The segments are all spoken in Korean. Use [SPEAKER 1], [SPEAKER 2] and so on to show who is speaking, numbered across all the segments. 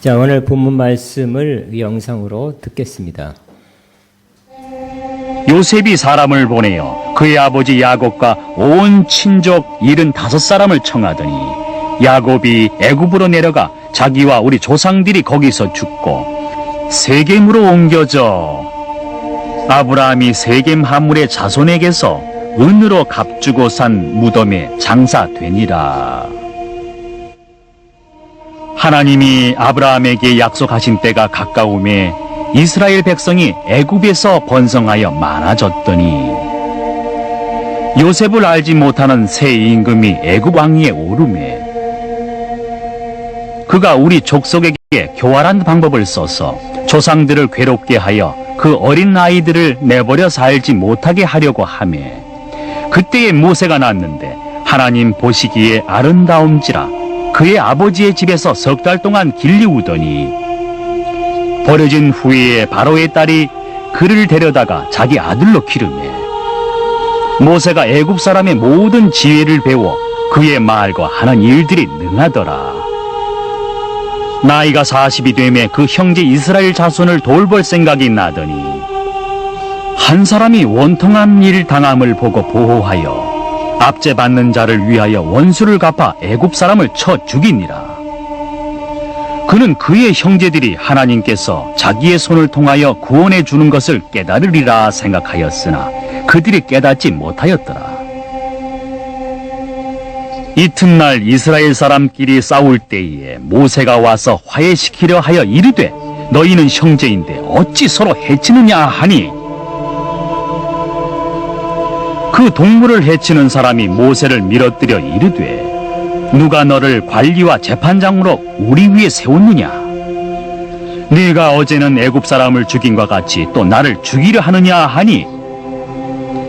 [SPEAKER 1] 자, 오늘 본문 말씀을 영상으로 듣겠습니다.
[SPEAKER 2] 요셉이 사람을 보내어 그의 아버지 야곱과 온 친족 75사람을 청하더니 야곱이 애굽으로 내려가 자기와 우리 조상들이 거기서 죽고 세겜으로 옮겨져 아브라함이 세겜 하물의 자손에게서 은으로 값주고 산 무덤에 장사되니라. 하나님이 아브라함에게 약속하신 때가 가까움에 이스라엘 백성이 애굽에서 번성하여 많아졌더니 요셉을 알지 못하는 새 임금이 애굽 왕위에 오르매 그가 우리 족속에게 교활한 방법을 써서 조상들을 괴롭게 하여 그 어린 아이들을 내버려 살지 못하게 하려고 하매 그때에 모세가 났는데 하나님 보시기에 아름다움지라 그의 아버지의 집에서 3달 동안 길리우더니 버려진 후에 바로의 딸이 그를 데려다가 자기 아들로 기르매 모세가 애굽 사람의 모든 지혜를 배워 그의 말과 하는 일들이 능하더라. 나이가 40이 되매 그 형제 이스라엘 자손을 돌볼 생각이 나더니 한 사람이 원통한 일 당함을 보고 보호하여 압제받는 자를 위하여 원수를 갚아 애굽 사람을 쳐 죽이니라. 그는 그의 형제들이 하나님께서 자기의 손을 통하여 구원해 주는 것을 깨달으리라 생각하였으나 그들이 깨닫지 못하였더라. 이튿날 이스라엘 사람끼리 싸울 때에 모세가 와서 화해시키려 하여 이르되 너희는 형제인데 어찌 서로 해치느냐 하니 그 동물을 해치는 사람이 모세를 밀어뜨려 이르되 누가 너를 관리와 재판장으로 우리 위에 세웠느냐? 네가 어제는 애굽 사람을 죽인 것 같이 또 나를 죽이려 하느냐 하니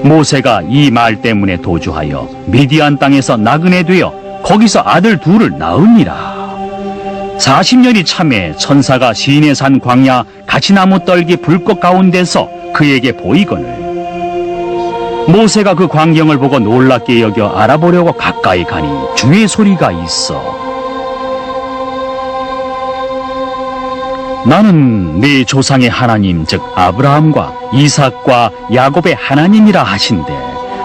[SPEAKER 2] 모세가 이 말 때문에 도주하여 미디안 땅에서 나그네 되어 거기서 아들 둘을 낳으니라. 40년이 참에 천사가 시내산 광야 가시나무 떨기 불꽃 가운데서 그에게 보이거늘 모세가 그 광경을 보고 놀랍게 여겨 알아보려고 가까이 가니 주의 소리가 있어 나는 네 조상의 하나님 즉 아브라함과 이삭과 야곱의 하나님이라 하신대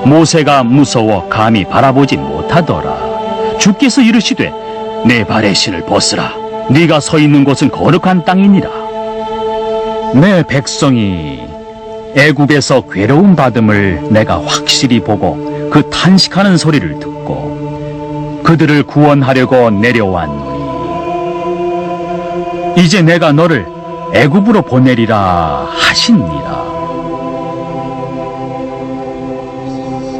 [SPEAKER 2] 모세가 무서워 감히 바라보지 못하더라. 주께서 이르시되 내 발의 신을 벗으라. 네가 서 있는 곳은 거룩한 땅이니라. 내 백성이 애굽에서 괴로움 받음을 내가 확실히 보고 그 탄식하는 소리를 듣고 그들을 구원하려고 내려왔노니 이제 내가 너를 애굽으로 보내리라 하시니라.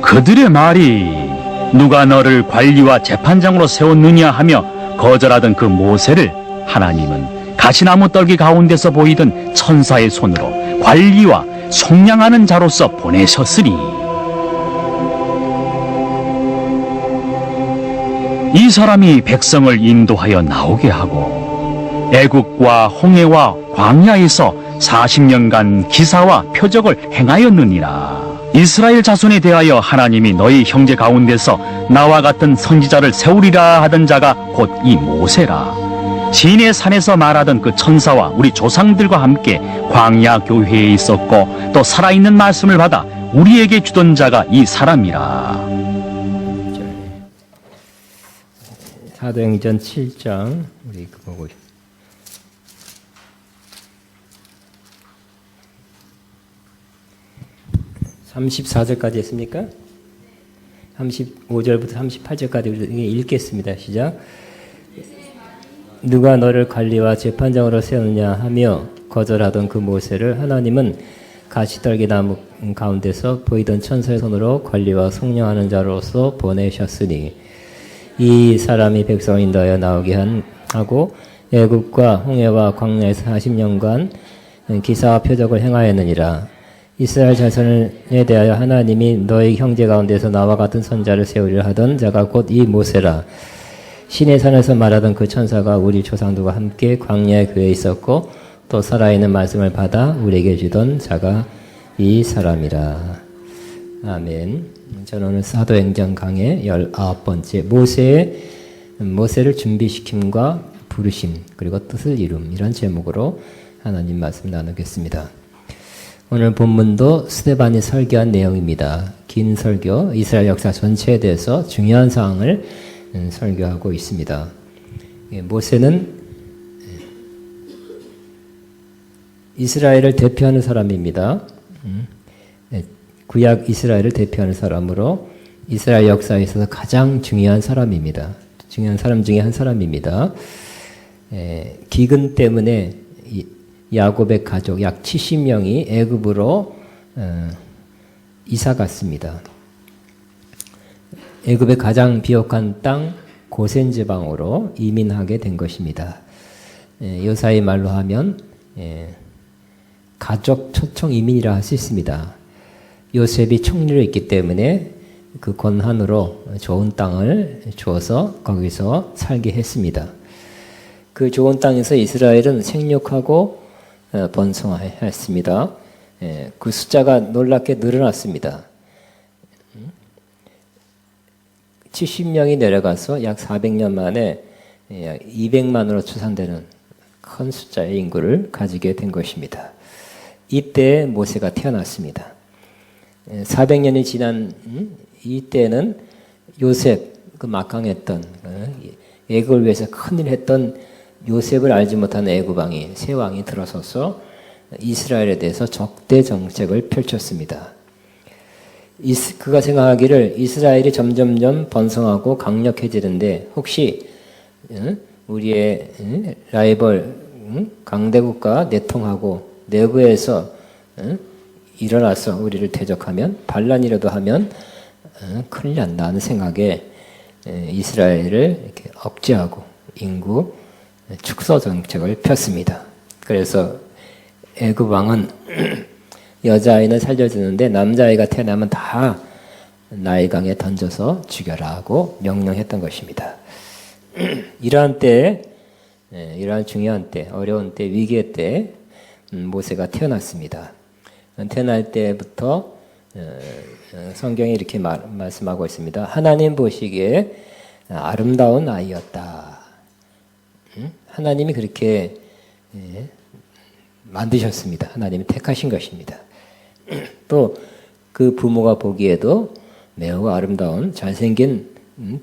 [SPEAKER 2] 그들의 말이 누가 너를 관리와 재판장으로 세웠느냐 하며 거절하던 그 모세를 하나님은 가시나무 떨기 가운데서 보이던 천사의 손으로 관리와 속량하는 자로서 보내셨으니 이 사람이 백성을 인도하여 나오게 하고 애국과 홍해와 광야에서 40년간 기사와 표적을 행하였느니라. 이스라엘 자손에 대하여 하나님이 너희 형제 가운데서 나와 같은 선지자를 세우리라 하던 자가 곧 이 모세라. 시내 산에서 말하던 그 천사와 우리 조상들과 함께 광야 교회에 있었고 또 살아있는 말씀을 받아 우리에게 주던 자가 이 사람이라.
[SPEAKER 1] 사도행전 7장 우리 보고 34절까지 했습니까? 35절부터 38절까지 읽겠습니다. 시작. 누가 너를 관리와 재판장으로 세우느냐 하며 거절하던 그 모세를 하나님은 가시떨기 나무 가운데서 보이던 천사의 손으로 관리와 속량하는 자로서 보내셨으니 이 사람이 백성을 인도하여 나오게 하고 애굽과 홍해와 광야에서 40년간 기사와 표적을 행하였느니라. 이스라엘 자손에 대하여 하나님이 너희 형제 가운데서 나와 같은 선자를 세우리라 하던 자가 곧 이 모세라. 시내산에서 말하던 그 천사가 우리 조상들과 함께 광야의 교회에 있었고 또 살아있는 말씀을 받아 우리에게 주던 자가 이 사람이라. 아멘. 저는 오늘 사도행전 강의 19번째 모세를 준비시킴과 부르심 그리고 뜻을 이룸 이런 제목으로 하나님 말씀 나누겠습니다. 오늘 본문도 스데반이 설교한 내용입니다. 긴 설교, 이스라엘 역사 전체에 대해서 중요한 사항을 설교하고 있습니다. 모세는 이스라엘을 대표하는 사람입니다. 구약 이스라엘을 대표하는 사람으로 이스라엘 역사에 있어서 가장 중요한 사람입니다. 중요한 사람 중에 한 사람입니다. 기근 때문에 야곱의 가족 약 70명이 애굽으로 이사 갔습니다. 애굽의 가장 비옥한 땅 고센 지방으로 이민하게 된 것입니다. 요사이 말로 하면 가족 초청 이민이라 할 수 있습니다. 요셉이 총리로 있기 때문에 그 권한으로 좋은 땅을 주어서 거기서 살게 했습니다. 그 좋은 땅에서 이스라엘은 생육하고 번성했습니다. 그 숫자가 놀랍게 늘어났습니다. 70명이 내려가서 약 400년 만에 200만으로 추산되는 큰 숫자의 인구를 가지게 된 것입니다. 이때 모세가 태어났습니다. 400년이 지난 이때는 요셉, 그 막강했던 애굽을 위해서 큰일 했던 요셉을 알지 못하는 애굽 왕이 새 왕이 들어서서 이스라엘에 대해서 적대 정책을 펼쳤습니다. 그가 생각하기를 이스라엘이 점점점 번성하고 강력해지는데 혹시 우리의 라이벌 강대국과 내통하고 내부에서 일어나서 우리를 대적하면 반란이라도 하면 큰일 난다 하는 생각에 이스라엘을 이렇게 억제하고 인구 축소 정책을 폈습니다. 그래서 애굽 왕은 여자아이는 살려주는데 남자아이가 태어나면 다 나일강에 던져서 죽여라 하고 명령했던 것입니다. 이러한 중요한 때, 어려운 때, 위기의 때 모세가 태어났습니다. 태어날 때부터 성경이 이렇게 말씀하고 있습니다. 하나님 보시기에 아름다운 아이였다. 하나님이 그렇게 만드셨습니다. 하나님이 택하신 것입니다. 또 그 부모가 보기에도 매우 아름다운 잘생긴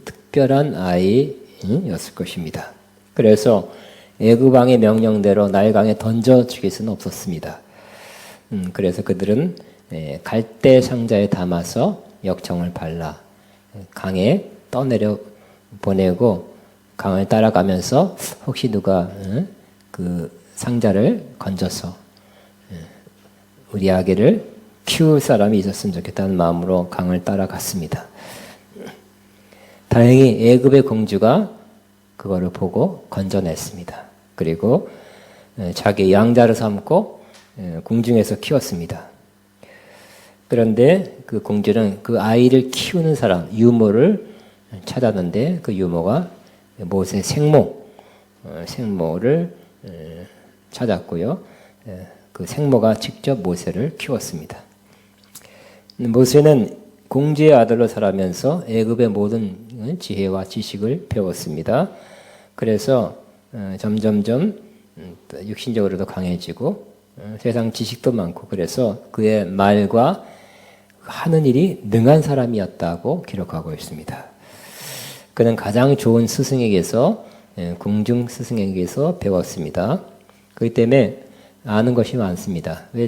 [SPEAKER 1] 특별한 아이였을 것입니다. 그래서 애굽 왕의 명령대로 나일강에 던져 죽일 수는 없었습니다. 그래서 그들은 갈대 상자에 담아서 역청을 발라 강에 떠내려 보내고 강을 따라가면서 혹시 누가 그 상자를 건져서 우리 아기를 키울 사람이 있었으면 좋겠다는 마음으로 강을 따라갔습니다. 다행히 애굽의 공주가 그거를 보고 건져냈습니다. 그리고 자기 양자를 삼고 궁중에서 키웠습니다. 그런데 그 공주는 그 아이를 키우는 사람, 유모를 찾았는데 그 유모가 모세 생모를 찾았고요. 그 생모가 직접 모세를 키웠습니다. 모세는 공주의 아들로 살아면서 애굽의 모든 지혜와 지식을 배웠습니다. 그래서 점점점 육신적으로도 강해지고 세상 지식도 많고 그래서 그의 말과 하는 일이 능한 사람이었다고 기록하고 있습니다. 그는 가장 좋은 스승에게서 궁중 스승에게서 배웠습니다. 그렇기 때문에 아는 것이 많습니다. 왜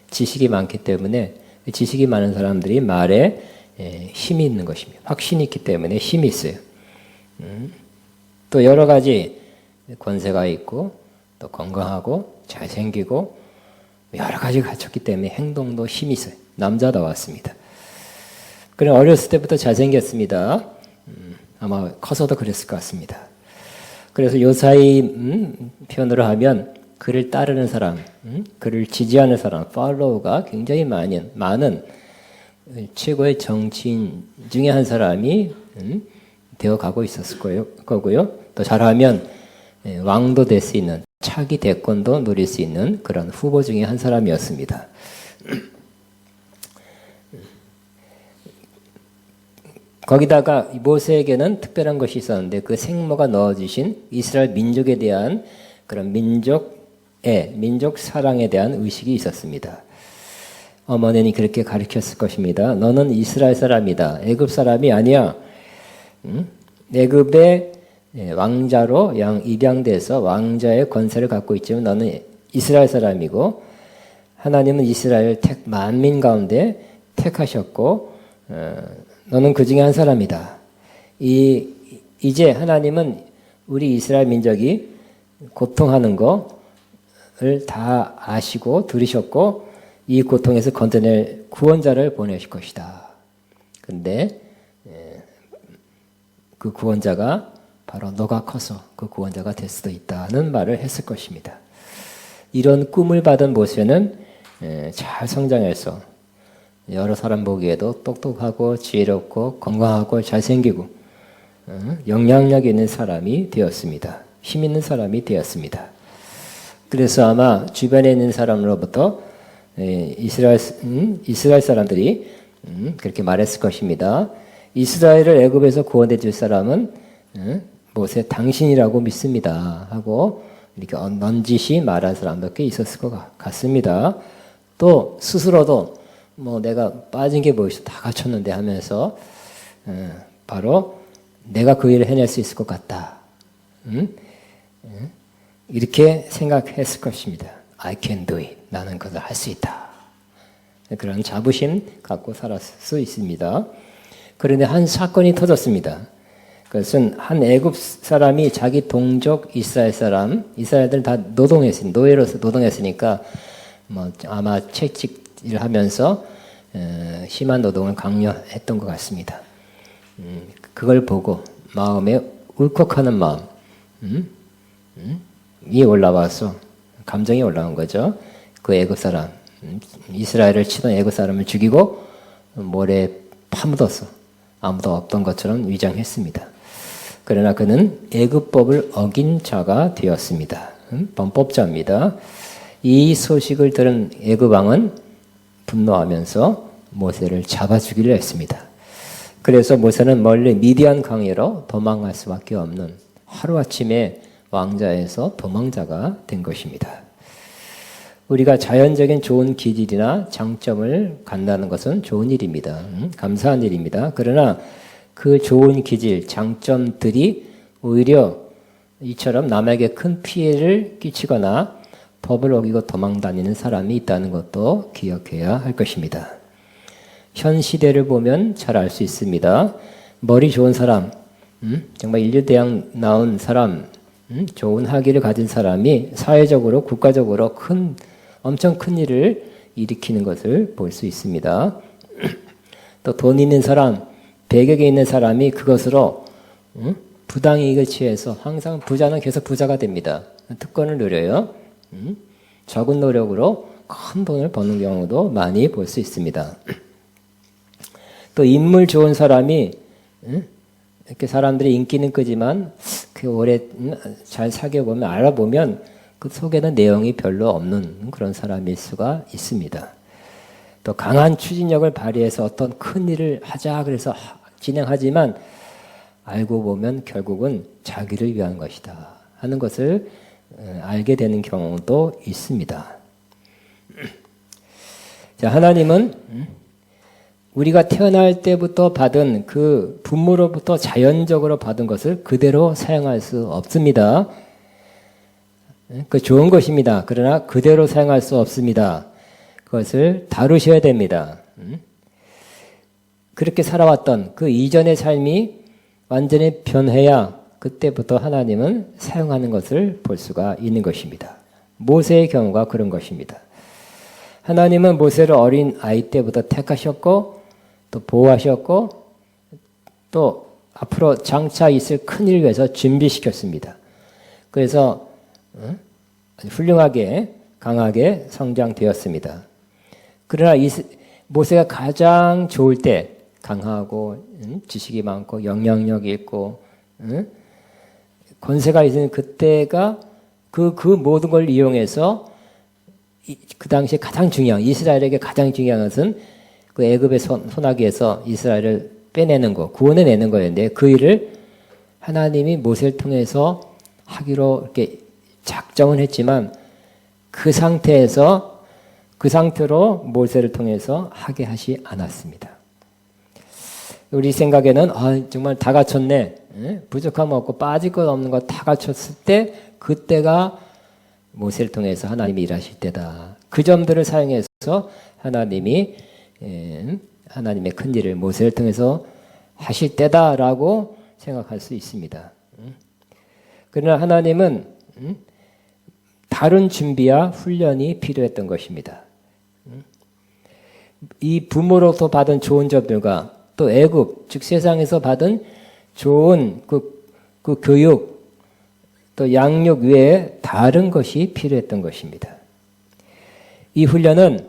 [SPEAKER 1] 지식이 많기 때문에 지식이 많은 사람들이 말에 힘이 있는 것입니다. 확신이 있기 때문에 힘이 있어요. 또 여러 가지 권세가 있고 또 건강하고 잘생기고 여러 가지 갖췄기 때문에 행동도 힘이 있어요. 남자다웠습니다. 그는 어렸을 때부터 잘생겼습니다. 아마 커서도 그랬을 것 같습니다. 그래서 요사이 표현으로 하면 그를 따르는 사람, 그를 지지하는 사람, 팔로우가 굉장히 많은 최고의 정치인 중에 한 사람이 되어가고 있었을 거고요. 또 잘하면 왕도 될 수 있는, 차기 대권도 누릴 수 있는 그런 후보 중에 한 사람이었습니다. 거기다가 모세에게는 특별한 것이 있었는데 그 생모가 넣어주신 이스라엘 민족에 대한 그런 민족 사랑에 대한 의식이 있었습니다. 어머니는 그렇게 가르쳤을 것입니다. 너는 이스라엘 사람이다. 애굽 사람이 아니야. 애굽의 왕자로 입양돼서 왕자의 권세를 갖고 있지만 너는 이스라엘 사람이고 하나님은 이스라엘 만민 가운데 택하셨고 너는 그 중에 한 사람이다. 이제 하나님은 우리 이스라엘 민족이 고통하는 것을 다 아시고 들으셨고 이 고통에서 건져낼 구원자를 보내실 것이다. 근데 그 구원자가 바로 너가 커서 그 구원자가 될 수도 있다는 말을 했을 것입니다. 이런 꿈을 받은 모세는 잘 성장해서 여러 사람 보기에도 똑똑하고 지혜롭고 건강하고 잘생기고 영향력 있는 사람이 되었습니다. 힘 있는 사람이 되었습니다. 그래서 아마 주변에 있는 사람으로부터 이스라엘 사람들이 그렇게 말했을 것입니다. 이스라엘을 애굽에서 구원해 줄 사람은 모세 당신이라고 믿습니다 하고 이렇게 넌지시 말한 사람도 꽤 있었을 것 같습니다. 또 스스로도 뭐 내가 빠진 게 뭐 있어 다 갖췄는데 하면서 바로 내가 그 일을 해낼 수 있을 것 같다. 이렇게 생각했을 것입니다. I can do it. 나는 그걸 할 수 있다. 그런 자부심 갖고 살았을 수 있습니다. 그런데 한 사건이 터졌습니다. 그것은 한 애굽 사람이 자기 동족 이스라엘들은 다 노예로서 노동했으니까 뭐 아마 채찍질 하면서 심한 노동을 강요했던 것 같습니다. 그걸 보고 마음에 울컥하는 마음이 올라와서 감정이 올라온 거죠. 그 애굽 사람, 이스라엘을 치던 애굽 사람을 죽이고 모래에 파묻어서 아무도 없던 것처럼 위장했습니다. 그러나 그는 애굽법을 어긴 자가 되었습니다. 범법자입니다. 이 소식을 들은 애굽 왕은 분노하면서 모세를 잡아 죽이려 했습니다. 그래서 모세는 멀리 미디안 강으로 도망갈 수밖에 없는 하루아침에 왕자에서 도망자가 된 것입니다. 우리가 자연적인 좋은 기질이나 장점을 갖는다는 것은 좋은 일입니다. 감사한 일입니다. 그러나 그 좋은 기질, 장점들이 오히려 이처럼 남에게 큰 피해를 끼치거나 법을 어기고 도망다니는 사람이 있다는 것도 기억해야 할 것입니다. 현 시대를 보면 잘 알 수 있습니다. 머리 좋은 사람, 정말 인류대학 나온 사람, 좋은 학위를 가진 사람이 사회적으로, 국가적으로 엄청 큰 일을 일으키는 것을 볼 수 있습니다. 또 돈 있는 사람, 배격에 있는 사람이 그것으로 부당이익을 취해서 항상 부자는 계속 부자가 됩니다. 특권을 누려요. 적은 노력으로 큰 돈을 버는 경우도 많이 볼 수 있습니다. 또 인물 좋은 사람이 이렇게 사람들이 인기는 끄지만 그 오래 잘 사귀어보면 알아보면 그 속에는 내용이 별로 없는 그런 사람일 수가 있습니다. 또 강한 추진력을 발휘해서 어떤 큰 일을 하자 그래서 진행하지만 알고 보면 결국은 자기를 위한 것이다 하는 것을 알게 되는 경우도 있습니다. 자, 하나님은 우리가 태어날 때부터 받은 그 부모로부터 자연적으로 받은 것을 그대로 사용할 수 없습니다. 그 좋은 것입니다. 그러나 그대로 사용할 수 없습니다. 그것을 다루셔야 됩니다. 그렇게 살아왔던 그 이전의 삶이 완전히 변해야 그때부터 하나님은 사용하는 것을 볼 수가 있는 것입니다. 모세의 경우가 그런 것입니다. 하나님은 모세를 어린 아이 때부터 택하셨고 또 보호하셨고 또 앞으로 장차 있을 큰일을 위해서 준비시켰습니다. 그래서 아주 훌륭하게 강하게 성장되었습니다. 그러나 모세가 가장 좋을 때 강하고 지식이 많고 영향력이 있고 권세가 있는 그때가 그 모든 걸 이용해서 그 당시에 가장 중요한 이스라엘에게 가장 중요한 것은 그 애굽의 소나기에서 이스라엘을 빼내는 거, 구원해내는 거였는데 그 일을 하나님이 모세를 통해서 하기로 이렇게 작정은 했지만 그 상태로 모세를 통해서 하게 하지 않았습니다. 우리 생각에는 정말 다 갖췄네. 부족함 없고 빠질 것 없는 거 다 갖췄을 때 그때가 모세를 통해서 하나님이 일하실 때다. 그 점들을 사용해서 하나님의 큰 일을 모세를 통해서 하실 때다라고 생각할 수 있습니다. 그러나 하나님은 다른 준비와 훈련이 필요했던 것입니다. 이 부모로부터 받은 좋은 점들과 또 애굽, 즉 세상에서 받은 좋은 그 교육, 또 양육 외에 다른 것이 필요했던 것입니다. 이 훈련은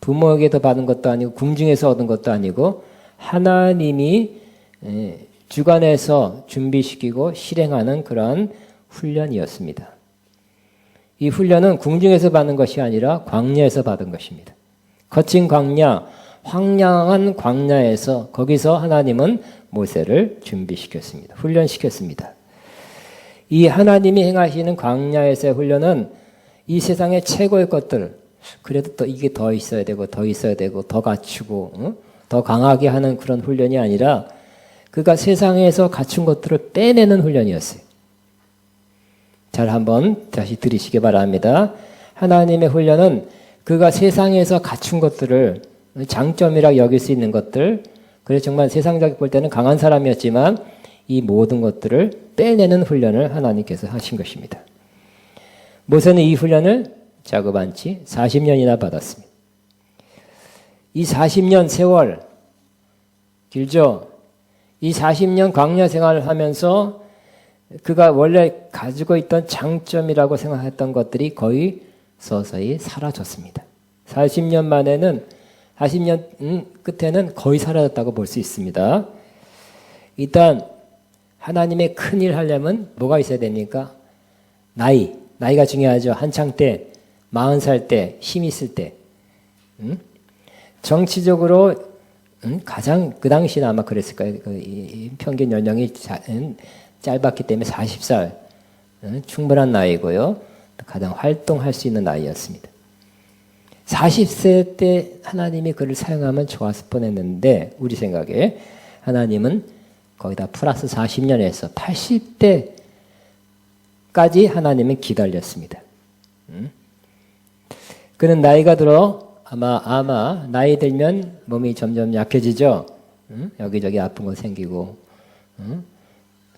[SPEAKER 1] 부모에게서 받은 것도 아니고 궁중에서 얻은 것도 아니고 하나님이 주관해서 준비시키고 실행하는 그러한 훈련이었습니다. 이 훈련은 궁중에서 받는 것이 아니라 광야에서 받은 것입니다. 거친 광야, 황량한 광야에서 거기서 하나님은 모세를 준비시켰습니다. 훈련시켰습니다. 이 하나님이 행하시는 광야에서의 훈련은 이 세상의 최고의 것들, 그래도 또 이게 더 있어야 되고 더 갖추고 더 강하게 하는 그런 훈련이 아니라 그가 세상에서 갖춘 것들을 빼내는 훈련이었어요. 잘 한번 다시 들으시기 바랍니다. 하나님의 훈련은 그가 세상에서 갖춘 것들을 장점이라 여길 수 있는 것들, 그래서 정말 세상적으로 볼 때는 강한 사람이었지만 이 모든 것들을 빼내는 훈련을 하나님께서 하신 것입니다. 모세는 이 훈련을 자그만치 40년이나 받았습니다. 이 40년 세월 길죠? 이 40년 광야 생활을 하면서 그가 원래 가지고 있던 장점이라고 생각했던 것들이 거의 서서히 사라졌습니다. 40년 끝에는 거의 사라졌다고 볼 수 있습니다. 일단 하나님의 큰일 하려면 뭐가 있어야 됩니까? 나이가 중요하죠. 한창 때, 40살 때, 힘 있을 때. 정치적으로 가장 그 당시는 아마 그랬을 거예요. 평균 연령이 짧았기 때문에 40살 충분한 나이고요. 가장 활동할 수 있는 나이였습니다. 40세 때 하나님이 그를 사용하면 좋았을 뻔했는데 우리 생각에 하나님은 거기다 플러스 40년에서 80대까지 하나님은 기다렸습니다. 그는 나이가 들어 아마 나이 들면 몸이 점점 약해지죠. 여기저기 아픈 거 생기고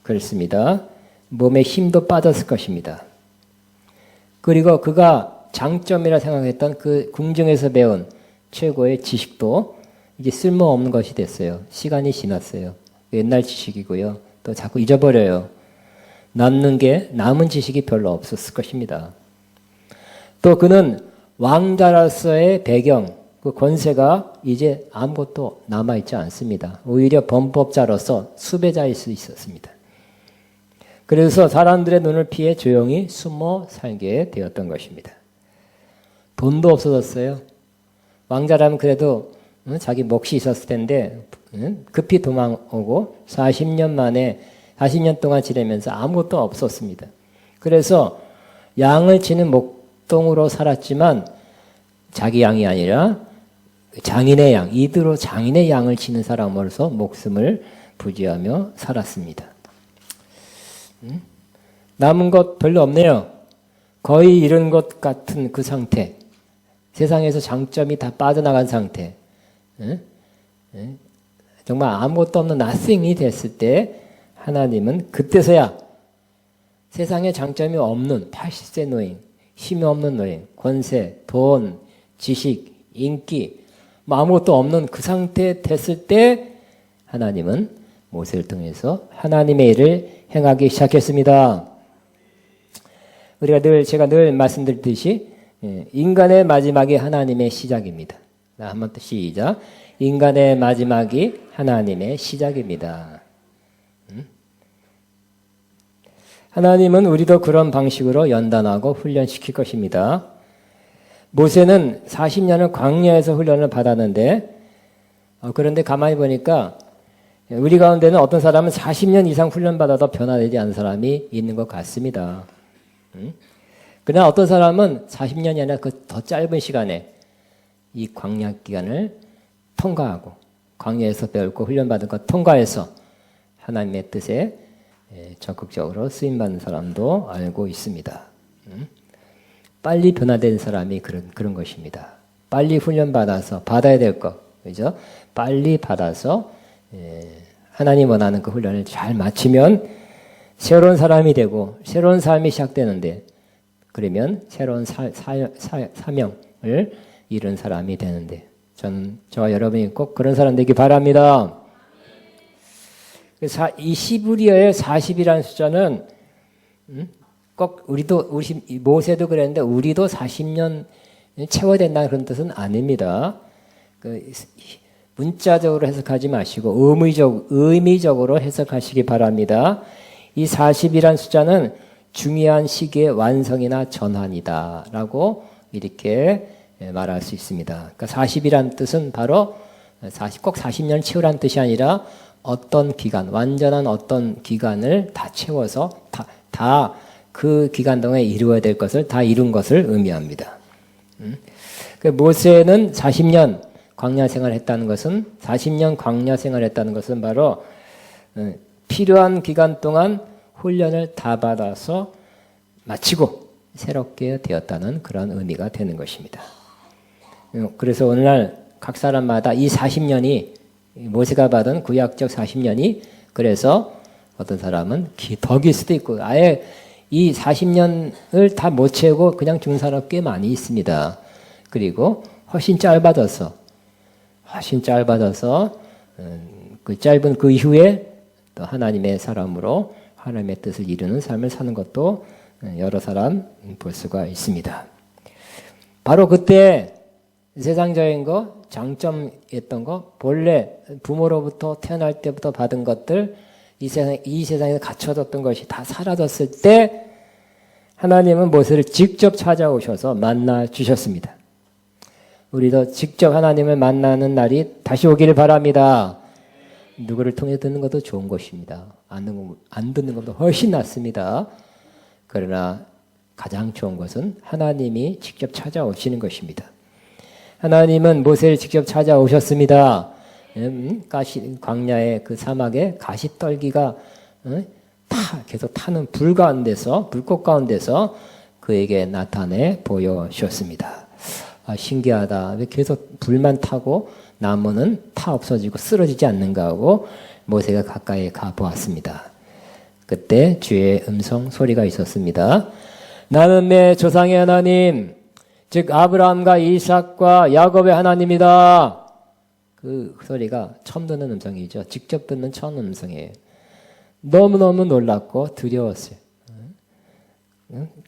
[SPEAKER 1] 그렇습니다. 몸에 힘도 빠졌을 것입니다. 그리고 그가 장점이라 생각했던 그 궁중에서 배운 최고의 지식도 이제 쓸모없는 것이 됐어요. 시간이 지났어요. 옛날 지식이고요. 또 자꾸 잊어버려요. 남은 지식이 별로 없었을 것입니다. 또 그는 왕자로서의 배경, 그 권세가 이제 아무것도 남아있지 않습니다. 오히려 범법자로서 수배자일 수 있었습니다. 그래서 사람들의 눈을 피해 조용히 숨어 살게 되었던 것입니다. 돈도 없어졌어요. 왕자라면 그래도 자기 몫이 있었을 텐데 급히 도망오고 40년 동안 지내면서 아무것도 없었습니다. 그래서 양을 치는 목동으로 살았지만 자기 양이 아니라 장인의 양, 이대로 장인의 양을 치는 사람으로서 목숨을 부지하며 살았습니다. 남은 것 별로 없네요. 거의 잃은 것 같은 그 상태. 세상에서 장점이 다 빠져나간 상태. 정말 아무것도 없는 nothing이 됐을 때 하나님은 그때서야 세상에 장점이 없는 80세 노인, 힘이 없는 노인, 권세, 돈, 지식, 인기 아무것도 없는 그 상태 됐을 때 하나님은 모세를 통해서 하나님의 일을 행하기 시작했습니다. 제가 늘 말씀드렸듯이 인간의 마지막이 하나님의 시작입니다. 한번 또 시작. 인간의 마지막이 하나님의 시작입니다. 하나님은 우리도 그런 방식으로 연단하고 훈련시킬 것입니다. 모세는 40년을 광야에서 훈련을 받았는데 그런데 가만히 보니까 우리 가운데는 어떤 사람은 40년 이상 훈련받아도 변화되지 않은 사람이 있는 것 같습니다. 그러나 어떤 사람은 40년이 아니라 그 더 짧은 시간에 이 광야 기간을 통과하고 광야에서 배웠고 훈련받은 것 통과해서 하나님의 뜻에 적극적으로 쓰임받는 사람도 알고 있습니다. 빨리 변화된 사람이 그런 것입니다. 빨리 훈련받아서 받아야 될 것, 그죠? 빨리 받아서 하나님 원하는 그 훈련을 잘 마치면 새로운 사람이 되고 새로운 삶이 시작되는데 그러면 새로운 사명을 이룬 사람이 되는데 저와 여러분이 꼭 그런 사람 되기 바랍니다. 이 시브리어의 40이라는 숫자는 꼭 우리 모세도 그랬는데 우리도 40년 채워야 된다는 그런 뜻은 아닙니다. 문자적으로 해석하지 마시고 의미적으로 해석하시기 바랍니다. 이 40이라는 숫자는 중요한 시기의 완성이나 전환이다 라고 이렇게 말할 수 있습니다. 그러니까 40이라는 뜻은 바로 꼭 40년 채우라는 뜻이 아니라 어떤 기간, 완전한 어떤 기간을 다 채워서 다 그 기간 동안에 이루어야 될 것을 다 이룬 것을 의미합니다. 모세는 40년 광야 생활을 했다는 것은 40년 광야 생활을 했다는 것은 바로 필요한 기간 동안 훈련을 다 받아서 마치고 새롭게 되었다는 그런 의미가 되는 것입니다. 그래서 오늘날 각 사람마다 이 40년이 모세가 받은 구약적 40년이 그래서 어떤 사람은 더 길 수도 있고 아예 이 40년을 다 못 채우고 그냥 죽는 사람 꽤 많이 있습니다. 그리고 훨씬 짧아져서 그 짧은 그 이후에 또 하나님의 사람으로 하나님의 뜻을 이루는 삶을 사는 것도 여러 사람 볼 수가 있습니다. 바로 그때 세상적인 거, 장점이었던 거, 본래 부모로부터 태어날 때부터 받은 것들, 이 세상에서 갖춰졌던 것이 다 사라졌을 때 하나님은 모세를 직접 찾아오셔서 만나 주셨습니다. 우리도 직접 하나님을 만나는 날이 다시 오기를 바랍니다. 누구를 통해 듣는 것도 좋은 것입니다. 안 듣는 것도 훨씬 낫습니다. 그러나 가장 좋은 것은 하나님이 직접 찾아오시는 것입니다. 하나님은 모세를 직접 찾아오셨습니다. 광야의 그 사막에 가시떨기가 계속 타는 불꽃 가운데서 그에게 나타내 보여주셨습니다. 신기하다. 왜 계속 불만 타고 나무는 타 없어지고 쓰러지지 않는가 하고 모세가 가까이 가보았습니다. 그때 주의 음성 소리가 있었습니다. 나는 내 조상의 하나님, 즉 아브라함과 이삭과 야곱의 하나님이다. 그 소리가 처음 듣는 음성이죠. 직접 듣는 처음 음성이에요. 너무너무 놀랐고 두려웠어요.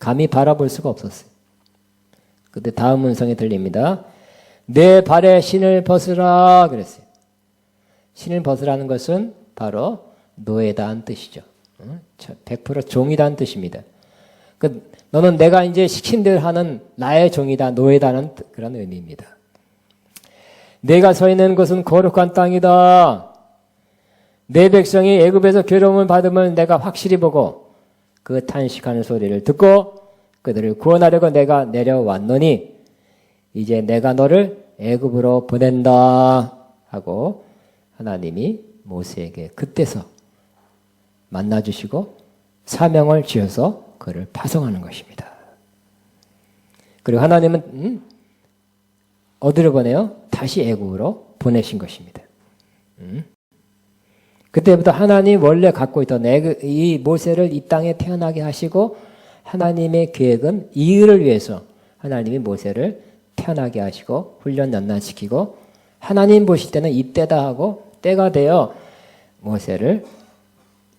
[SPEAKER 1] 감히 바라볼 수가 없었어요. 그때 다음 음성이 들립니다. 내 발에 신을 벗으라 그랬어요. 신을 벗으라는 것은 바로 노예다는 뜻이죠. 100% 종이다는 뜻입니다. 너는 내가 이제 시킨 대로 하는 나의 종이다, 노예다는 그런 의미입니다. 내가 서 있는 곳은 거룩한 땅이다. 내 백성이 애굽에서 괴로움을 받음을 내가 확실히 보고 그 탄식하는 소리를 듣고 그들을 구원하려고 내가 내려왔노니 이제 내가 너를 애굽으로 보낸다 하고 하나님이 모세에게 그때서 만나주시고 사명을 주셔서 그를 파송하는 것입니다. 그리고 하나님은 어디로 보내요? 다시 애굽으로 보내신 것입니다. 그때부터 하나님 원래 갖고 있던 이 모세를 이 땅에 태어나게 하시고 하나님의 계획은 이 일을 위해서 하나님이 모세를 태어나게 하시고 훈련 연단시키고 하나님 보실 때는 이때다 하고 때가 되어 모세를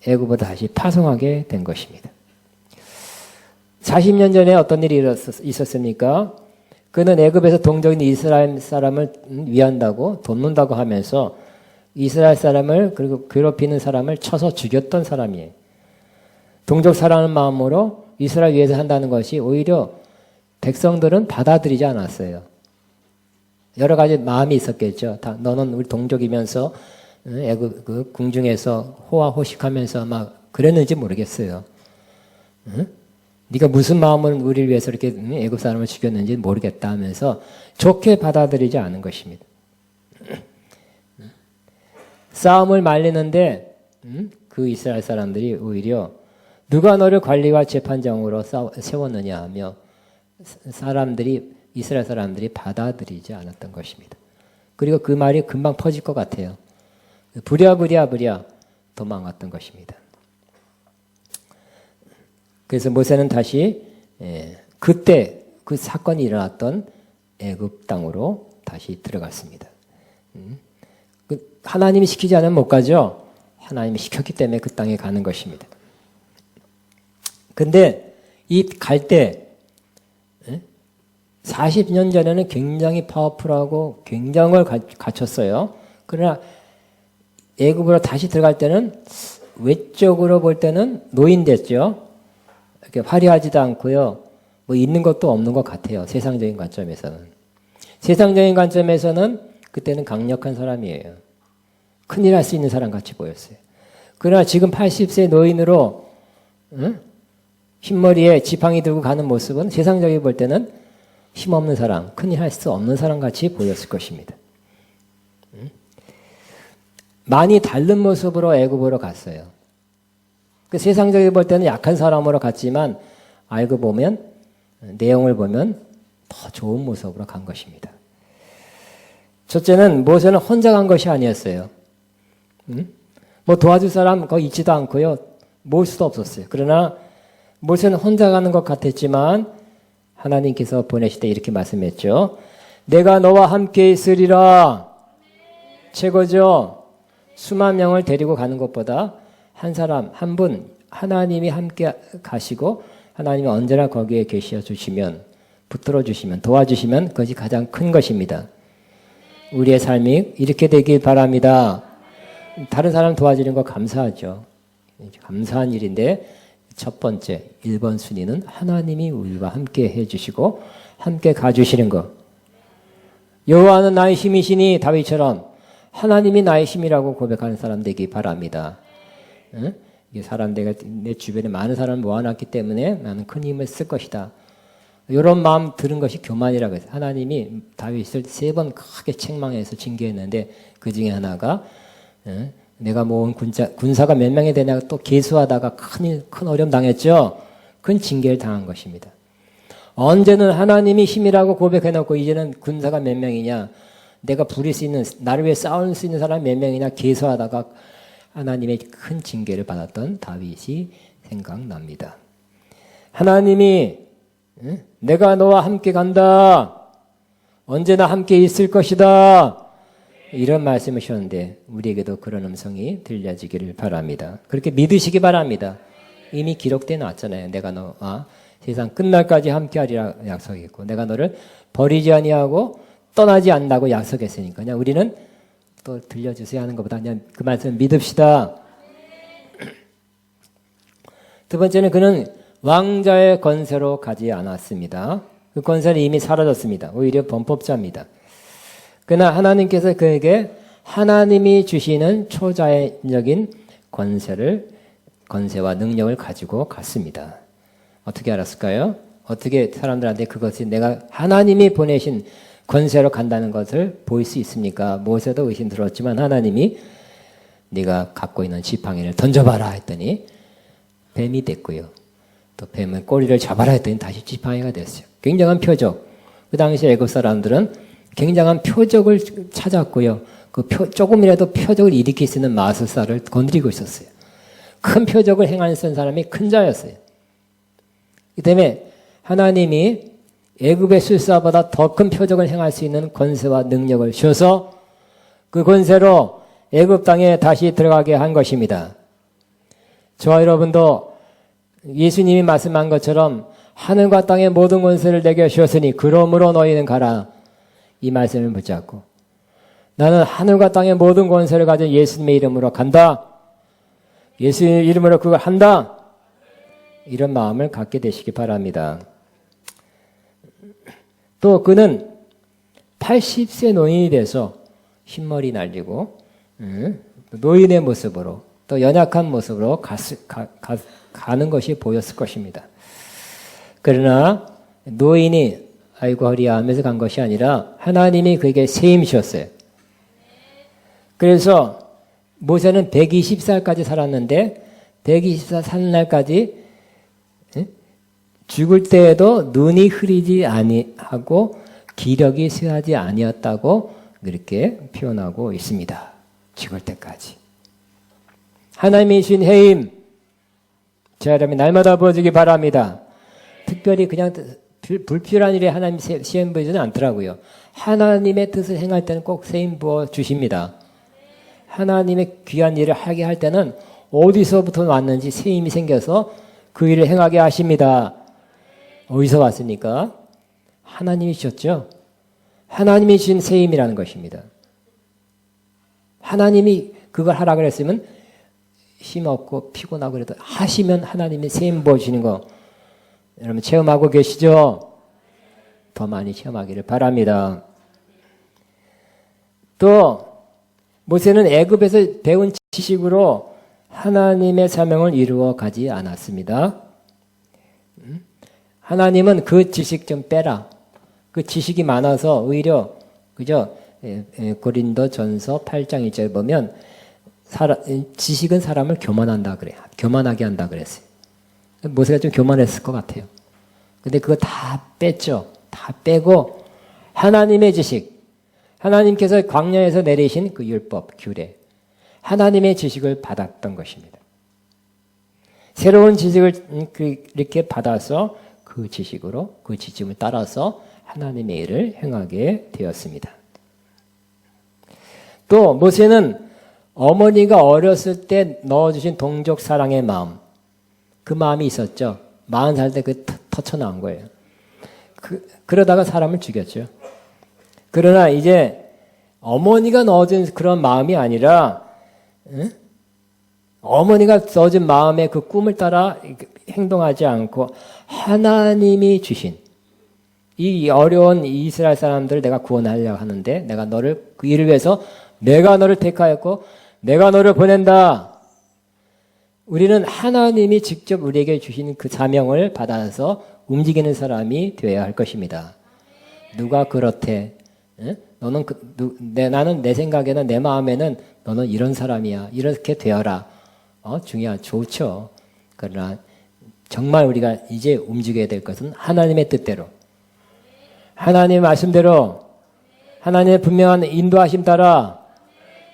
[SPEAKER 1] 애굽으로 다시 파송하게 된 것입니다. 40년 전에 어떤 일이 있었습니까? 그는 애굽에서 동족인 이스라엘 사람을 위한다고 돕는다고 하면서 이스라엘 사람을 그리고 괴롭히는 사람을 쳐서 죽였던 사람이에요. 동족 사랑하는 마음으로 이스라엘 위해서 한다는 것이 오히려 백성들은 받아들이지 않았어요. 여러 가지 마음이 있었겠죠. 너는 우리 동족이면서 애굽 그 궁중에서 호화호식하면서 막 그랬는지 모르겠어요. 네가 무슨 마음으로 우리를 위해서 이렇게 애굽 사람을 죽였는지 모르겠다 하면서 좋게 받아들이지 않은 것입니다. 싸움을 말리는데 그 이스라엘 사람들이 오히려 누가 너를 관리와 재판장으로 세웠느냐 하며 이스라엘 사람들이 받아들이지 않았던 것입니다. 그리고 그 말이 금방 퍼질 것 같아요. 부랴부랴 도망갔던 것입니다. 그래서 모세는 다시 그때 그 사건이 일어났던 애굽 땅으로 다시 들어갔습니다. 하나님이 시키지 않으면 못 가죠. 하나님이 시켰기 때문에 그 땅에 가는 것입니다. 근데 이 갈 때 40년 전에는 굉장히 파워풀하고 굉장을 갖췄어요. 그러나 애굽으로 다시 들어갈 때는 외적으로 볼 때는 노인됐죠. 이렇게 화려하지도 않고요. 뭐 있는 것도 없는 것 같아요. 세상적인 관점에서는. 세상적인 관점에서는 그때는 강력한 사람이에요. 큰일 할 수 있는 사람 같이 보였어요. 그러나 지금 80세 노인으로 흰머리에 지팡이 들고 가는 모습은 세상적으로 볼 때는 힘없는 사람, 큰일 할 수 없는 사람 같이 보였을 것입니다. 많이 다른 모습으로 애굽으로 갔어요. 그 세상적으로 볼 때는 약한 사람으로 갔지만 알고 보면 내용을 보면 더 좋은 모습으로 간 것입니다. 첫째는 모세는 혼자 간 것이 아니었어요. 뭐 도와줄 사람 거기 있지도 않고요. 모을 수도 없었어요. 그러나 모세는 혼자 가는 것 같았지만 하나님께서 보내실 때 이렇게 말씀했죠. 내가 너와 함께 있으리라. 최고죠. 수만 명을 데리고 가는 것보다 한 사람, 한 분, 하나님이 함께 가시고 하나님이 언제나 거기에 계셔 주시면, 붙들어 주시면, 도와주시면 그것이 가장 큰 것입니다. 우리의 삶이 이렇게 되길 바랍니다. 다른 사람 도와주는 거 감사하죠. 감사한 일인데 첫 번째, 1번 순위는 하나님이 우리와 함께 해주시고 함께 가주시는 것. 여호와는 나의 힘이시니 다윗처럼 하나님이 나의 힘이라고 고백하는 사람 되기 바랍니다. 사람 내 주변에 많은 사람을 모아놨기 때문에 나는 큰 힘을 쓸 것이다. 이런 마음 들은 것이 교만이라고 해서 하나님이 다윗을 3번 크게 책망해서 징계했는데 그 중에 하나가 내가 모은 군사가 몇 명이 되냐가 또 계수하다가 큰 어려움 당했죠. 큰 징계를 당한 것입니다. 언제는 하나님이 힘이라고 고백해놓고 이제는 군사가 몇 명이냐, 내가 부릴 수 있는, 나를 위해 싸울 수 있는 사람이 몇 명이냐 계수하다가 하나님의 큰 징계를 받았던 다윗이 생각납니다. 하나님이 내가 너와 함께 간다. 언제나 함께 있을 것이다. 이런 말씀을 하셨는데 우리에게도 그런 음성이 들려지기를 바랍니다. 그렇게 믿으시기 바랍니다. 이미 기록되어 놨잖아요. 내가 너와 세상 끝날까지 함께하리라 약속했고 내가 너를 버리지 아니하고 떠나지 않는다고 약속했으니까 그냥 우리는 또 들려주세요 하는 것보다 그냥 그 말씀을 믿읍시다. 두 번째는 그는 왕자의 권세로 가지 않았습니다. 그 권세는 이미 사라졌습니다. 오히려 범법자입니다. 그러나 하나님께서 그에게 하나님이 주시는 초자연적인 권세와 능력을 가지고 갔습니다. 어떻게 알았을까요? 어떻게 사람들한테 그것이 내가 하나님이 보내신 권세로 간다는 것을 보일 수 있습니까? 모세도 의심 들었지만 하나님이 네가 갖고 있는 지팡이를 던져봐라 했더니 뱀이 됐고요. 또 뱀은 꼬리를 잡아라 했더니 다시 지팡이가 됐어요. 굉장한 표적. 그 당시 애굽 사람들은 굉장한 표적을 찾았고요. 조금이라도 표적을 일으킬 수 있는 마술사를 건드리고 있었어요. 큰 표적을 행하는 사람이 큰 자였어요. 이 때문에 하나님이 애굽의 술사보다 더 큰 표적을 행할 수 있는 권세와 능력을 주셔서 그 권세로 애굽 땅에 다시 들어가게 한 것입니다. 저와 여러분도 예수님이 말씀한 것처럼 하늘과 땅의 모든 권세를 내게 주셨으니 그러므로 너희는 가라. 이 말씀을 붙잡고 나는 하늘과 땅의 모든 권세를 가진 예수님의 이름으로 간다. 예수님의 이름으로 그걸 한다. 이런 마음을 갖게 되시기 바랍니다. 또 그는 80세 노인이 돼서 흰머리 날리고 노인의 모습으로 또 연약한 모습으로 가는 것이 보였을 것입니다. 그러나 노인이 아이고 허리야 하면서 간 것이 아니라 하나님이 그에게 세임이셨어요. 그래서 모세는 120살까지 살았는데 120살 사는 날까지 죽을 때에도 눈이 흐리지 아니하고 기력이 쇠하지 아니었다고 그렇게 표현하고 있습니다. 죽을 때까지. 하나님이 주신 해임, 제 여러분이 날마다 부어주기 바랍니다. 특별히 그냥 불필요한 일에 하나님이 시험 부어주지는 않더라고요. 하나님의 뜻을 행할 때는 꼭 세임 부어 주십니다. 하나님의 귀한 일을 하게 할 때는 어디서부터 왔는지 세임이 생겨서 그 일을 행하게 하십니다. 어디서 왔습니까? 하나님이 주셨죠. 하나님이 주신 세임이라는 것입니다. 하나님이 그걸 하라 그랬으면 힘없고 피곤하고 그래도 하시면 하나님이 세임 부어주시는 거 여러분 체험하고 계시죠? 더 많이 체험하기를 바랍니다. 또 모세는 애굽에서 배운 지식으로 하나님의 사명을 이루어 가지 않았습니다. 하나님은 그 지식 좀 빼라. 그 지식이 많아서 오히려 그죠? 고린도전서 8장 1절에 보면 지식은 사람을 교만한다 그래요. 교만하게 한다 그랬어요. 모세가 좀 교만했을 것 같아요. 근데 그거 다 뺐죠. 다 빼고 하나님의 지식, 하나님께서 광야에서 내리신 그 율법, 규례, 하나님의 지식을 받았던 것입니다. 새로운 지식을 이렇게 받아서 그 지식으로, 그 지침을 따라서 하나님의 일을 행하게 되었습니다. 또 모세는 어머니가 어렸을 때 넣어주신 동족 사랑의 마음, 그 마음이 있었죠. 40살 때 그 터쳐나온 거예요. 그러다가 사람을 죽였죠. 그러나 이제 어머니가 넣어준 그런 마음이 아니라 어머니가 넣어준 마음의 그 꿈을 따라 행동하지 않고 하나님이 주신 이 어려운 이스라엘 사람들을 내가 구원하려고 하는데 내가 너를 그 일을 위해서 내가 너를 택하였고 내가 너를 보낸다. 우리는 하나님이 직접 우리에게 주신 그 사명을 받아서 움직이는 사람이 되어야 할 것입니다. 누가 그렇대? 너는 나는 내 생각에는 내 마음에는 너는 이런 사람이야. 이렇게 되어라. 좋죠. 그러나 정말 우리가 이제 움직여야 될 것은 하나님의 뜻대로, 하나님의 말씀대로, 하나님의 분명한 인도하심 따라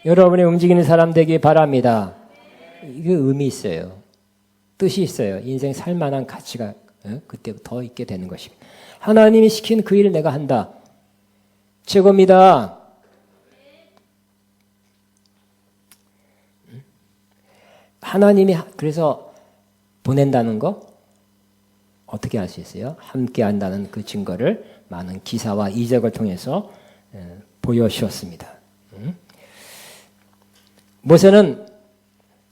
[SPEAKER 1] 여러분이 움직이는 사람 되기 바랍니다. 이게 의미 있어요. 뜻이 있어요. 인생 살만한 가치가 그때부터 더 있게 되는 것입니다. 하나님이 시킨 그 일을 내가 한다. 최고입니다. 하나님이 그래서 보낸다는 거 어떻게 알 수 있어요? 함께 한다는 그 증거를 많은 기사와 이적을 통해서 보여주었습니다. 모세는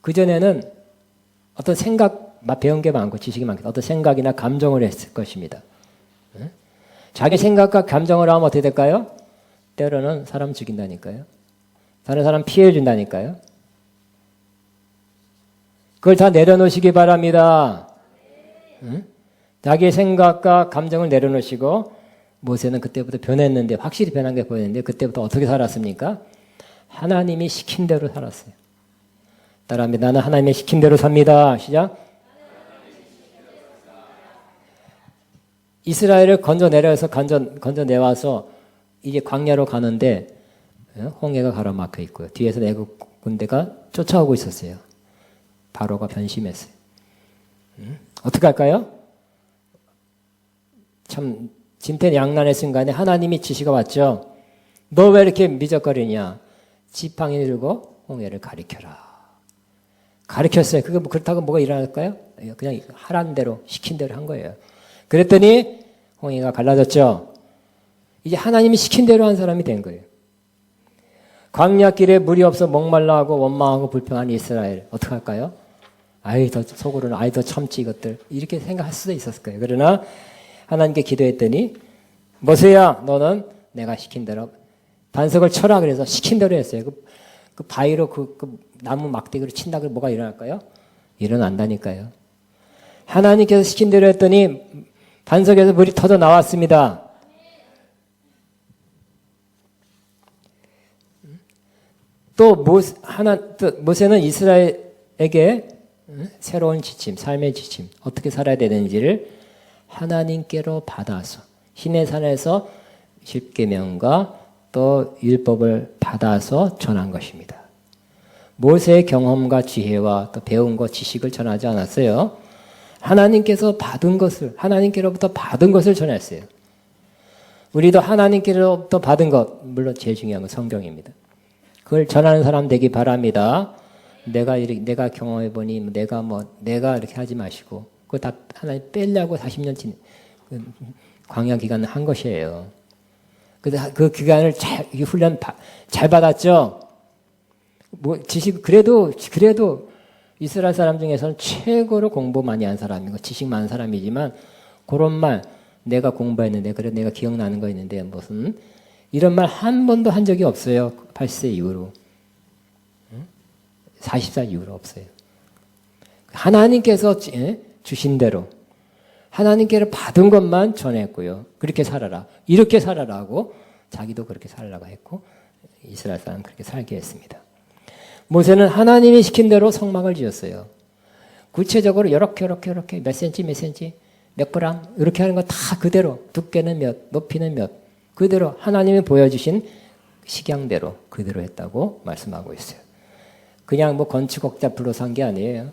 [SPEAKER 1] 그전에는 어떤 배운 게 많고 지식이 많고 어떤 생각이나 감정을 했을 것입니다. 자기 생각과 감정을 하면 어떻게 될까요? 때로는 사람 죽인다니까요. 다른 사람 피해 준다니까요. 그걸 다 내려놓으시기 바랍니다. 자기의 생각과 감정을 내려놓으시고 모세는 그때부터 변했는데 확실히 변한 게 보였는데 그때부터 어떻게 살았습니까? 하나님이 시킨 대로 살았어요. 따라합니다. 나는 하나님의 시킨 대로 삽니다. 시작. 이스라엘을 건져내와서 이제 광야로 가는데 홍해가 가로막혀 있고요. 뒤에서 애국 군대가 쫓아오고 있었어요. 바로가 변심했어요. 어떻게 할까요? 참 진퇴양난의 순간에 하나님이 지시가 왔죠. 너 왜 이렇게 미적거리냐? 지팡이 들고 홍해를 가리켜라. 가르쳤어요. 그게 그렇다고 뭐가 일어날까요? 그냥 하라는 대로 시킨 대로 한 거예요. 그랬더니 홍해가 갈라졌죠. 이제 하나님이 시킨 대로 한 사람이 된 거예요. 광야길에 물이 없어 목말라하고 원망하고 불평한 이스라엘 어떻게 할까요? 더 속으로는 더 참지 이것들 이렇게 생각할 수도 있었을 거예요. 그러나 하나님께 기도했더니 모세야 너는 내가 시킨 대로 반석을 쳐라 그래서 시킨 대로 했어요. 그 바위로 그 나무 막대기로 친다고 뭐가 일어날까요? 일어난다니까요. 하나님께서 시킨 대로 했더니 반석에서 물이 터져 나왔습니다. 또 모세는 이스라엘에게 새로운 지침, 삶의 지침, 어떻게 살아야 되는지를 하나님께로 받아서 시내산에서 십계명과 또 율법을 받아서 전한 것입니다. 모세의 경험과 지혜와 또 배운 것, 지식을 전하지 않았어요. 하나님께서 받은 것을, 하나님께로부터 받은 것을 전했어요. 우리도 하나님께로부터 받은 것, 물론 제일 중요한 건 성경입니다. 그걸 전하는 사람 되기 바랍니다. 내가 경험해보니, 내가 이렇게 하지 마시고, 그거 다 하나님 빼려고 40년 광야 기간을 한 것이에요. 그래서 그 기간을 훈련 잘 받았죠? 지식, 그래도 이스라엘 사람 중에서는 최고로 공부 많이 한 사람이고, 지식 많은 사람이지만, 그런 말, 내가 공부했는데, 그래, 내가 기억나는 거 있는데, 무슨, 이런 말 한 번도 한 적이 없어요. 80세 이후로. 40살 이후로 없어요. 하나님께서 주신 대로, 하나님께로 받은 것만 전했고요. 그렇게 살아라. 이렇게 살아라고, 자기도 그렇게 살라고 했고, 이스라엘 사람 그렇게 살게 했습니다. 모세는 하나님이 시킨 대로 성막을 지었어요. 구체적으로 이렇게 몇 센치 몇 그램 이렇게 하는 거 다 그대로 두께는 몇, 높이는 몇 그대로 하나님이 보여주신 식양대로 그대로 했다고 말씀하고 있어요. 그냥 건축업자 불러서 한 게 아니에요.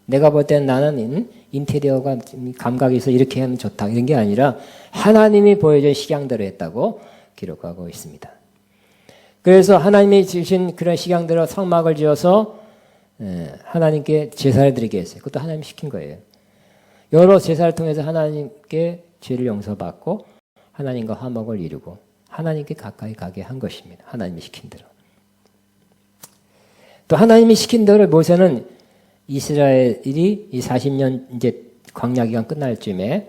[SPEAKER 1] 내가 볼 때는 나는 인테리어가 감각이 있어 이렇게 하면 좋다 이런 게 아니라 하나님이 보여준 식양대로 했다고 기록하고 있습니다. 그래서 하나님이 주신 그런 식양대로 성막을 지어서 하나님께 제사를 드리게 했어요. 그것도 하나님이 시킨 거예요. 여러 제사를 통해서 하나님께 죄를 용서받고 하나님과 화목을 이루고 하나님께 가까이 가게 한 것입니다. 하나님이 시킨 대로. 또 하나님이 시킨 대로 모세는 이스라엘이 이 40년 이제 광야 기간 끝날 쯤에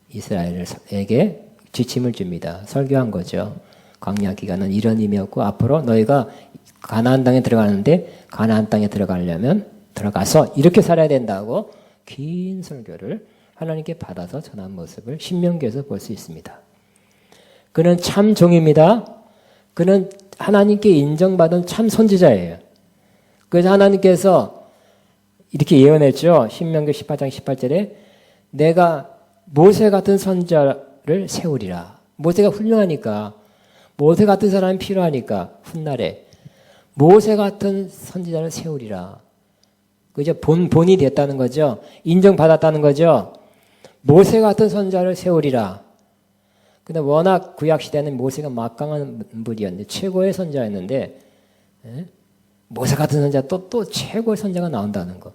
[SPEAKER 1] 이스라엘에게 지침을 줍니다. 설교한 거죠. 광야 기간은 이런 의미였고 앞으로 너희가 가나안 땅에 들어가는데 가나안 땅에 들어가려면 들어가서 이렇게 살아야 된다고 긴 설교를 하나님께 받아서 전한 모습을 신명기에서 볼 수 있습니다. 그는 참 종입니다. 그는 하나님께 인정받은 참 선지자예요. 그래서 하나님께서 이렇게 예언했죠. 신명기 18장 18절에 내가 모세 같은 선지자를 세우리라. 모세가 훌륭하니까 모세 같은 사람이 필요하니까 훗날에 모세 같은 선지자를 세우리라. 그죠? 본이 됐다는 거죠. 인정받았다는 거죠. 모세 같은 선지자를 세우리라. 근데 워낙 구약 시대는 모세가 막강한 분이었는데 최고의 선지자였는데 모세 같은 선지자 또 최고의 선지자가 나온다는 거.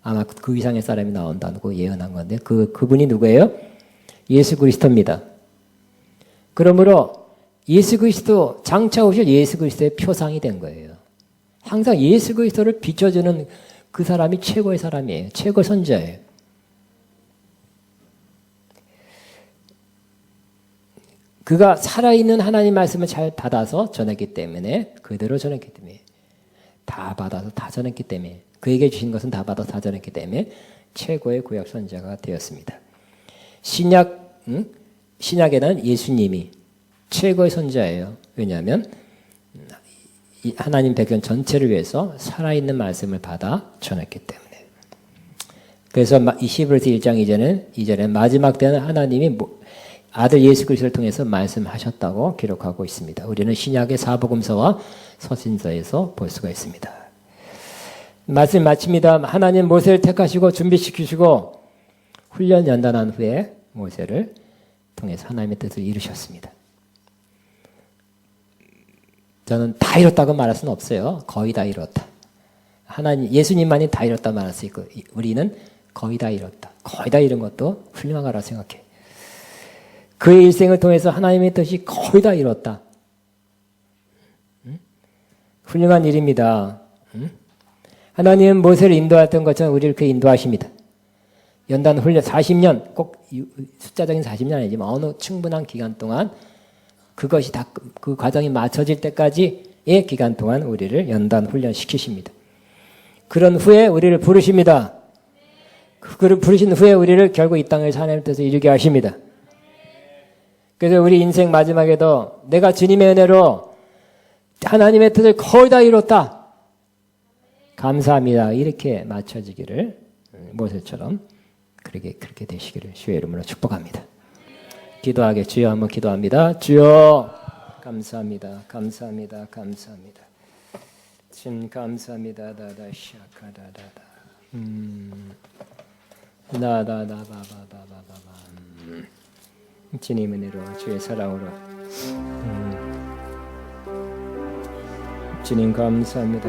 [SPEAKER 1] 아마 그 이상의 사람이 나온다고 예언한 건데 그분이 누구예요? 예수 그리스도입니다. 그러므로 예수 그리스도 장차 오실 예수 그리스도의 표상이 된 거예요. 항상 예수 그리스도를 비춰주는 그 사람이 최고의 사람이에요. 최고 선지자예요. 그가 살아있는 하나님 말씀을 잘 받아서 전했기 때문에 그대로 전했기 때문에 다 받아서 다 전했기 때문에 그에게 주신 것은 다 받아서 다 전했기 때문에 최고의 구약 선지자가 되었습니다. 신약에는 예수님이 최고의 선지자예요. 왜냐하면 하나님 백성 전체를 위해서 살아있는 말씀을 받아 전했기 때문에. 그래서 히브리서 1장 이전에 마지막 때는 하나님이 아들 예수 그리스도를 통해서 말씀하셨다고 기록하고 있습니다. 우리는 신약의 사복음서와 서신서에서 볼 수가 있습니다. 말씀 마칩니다. 하나님 모세를 택하시고 준비시키시고 훈련 연단한 후에 모세를 통해서 하나님의 뜻을 이루셨습니다. 저는 다 이뤘다고 말할 수는 없어요. 거의 다 이뤘다. 예수님만이 다 이뤘다 말할 수 있고 우리는 거의 다 이뤘다. 거의 다 이룬 것도 훌륭한 거라고 생각해. 그의 일생을 통해서 하나님의 뜻이 거의 다 이뤘다. 훌륭한 일입니다. 하나님은 모세를 인도했던 것처럼 우리를 그렇게 인도하십니다. 연단 훈련 40년, 꼭 숫자적인 40년 아니지만 어느 충분한 기간 동안 그것이 다 그 과정이 맞춰질 때까지 기간 동안 우리를 연단 훈련시키십니다. 그런 후에 우리를 부르십니다. 그 부르신 후에 우리를 결국 이 땅을 하나님의 뜻을 이루게 하십니다. 그래서 우리 인생 마지막에도 내가 주님의 은혜로 하나님의 뜻을 거의 다 이뤘다. 감사합니다. 이렇게 맞춰지기를 모세처럼 그렇게 되시기를 주의 이름으로 축복합니다. 기도하게 주여 한번 기도합니다. 주여 감사합니다. 감사합니다. 감사합니다. 진 감사합니다. 다다 시아카다다다. 나다다바바바바바. 주님 은혜로 주의 사랑으로 주님 감사합니다.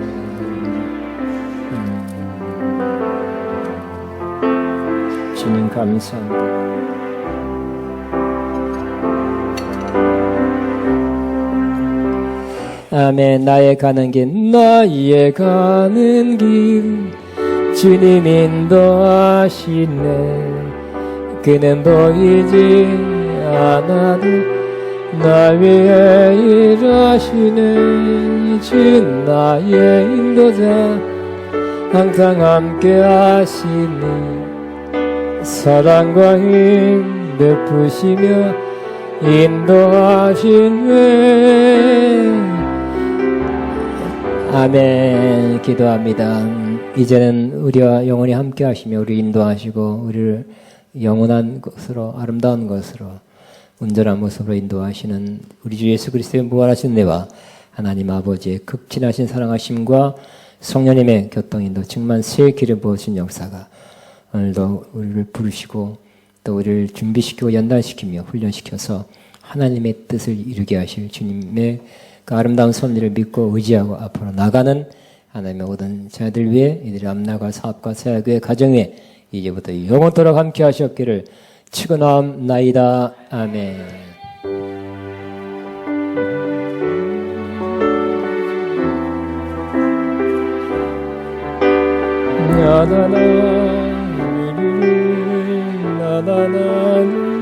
[SPEAKER 1] 주님 감사합니다. 아멘. 나의 가는 길 주님 인도하시네. 그는 보이지 않아도 나 위에 일하시네. 주 나의 인도자 항상 함께 하시니 사랑과 힘 베푸시며 인도하시네. 아멘. 기도합니다. 이제는 우리와 영원히 함께 하시며 우리 인도하시고 우리를 영원한 것으로 아름다운 것으로 온전한 모습으로 인도하시는 우리 주 예수 그리스도의 무한하신 은혜와 하나님 아버지의 극진하신 사랑하심과 성령님의 교통인도 정말 새 길을 부어주신 역사가 오늘도 우리를 부르시고 또 우리를 준비시키고 연단시키며 훈련시켜서 하나님의 뜻을 이루게 하실 주님의 그 아름다운 섭리를 믿고 의지하고 앞으로 나가는 하나님의 모든 자들 위해 이들의 앞나갈 사업과 사역의 가정 위에 이제부터 영원토록 함께 하셨기를 축원하옵나이다. 아멘. 나나나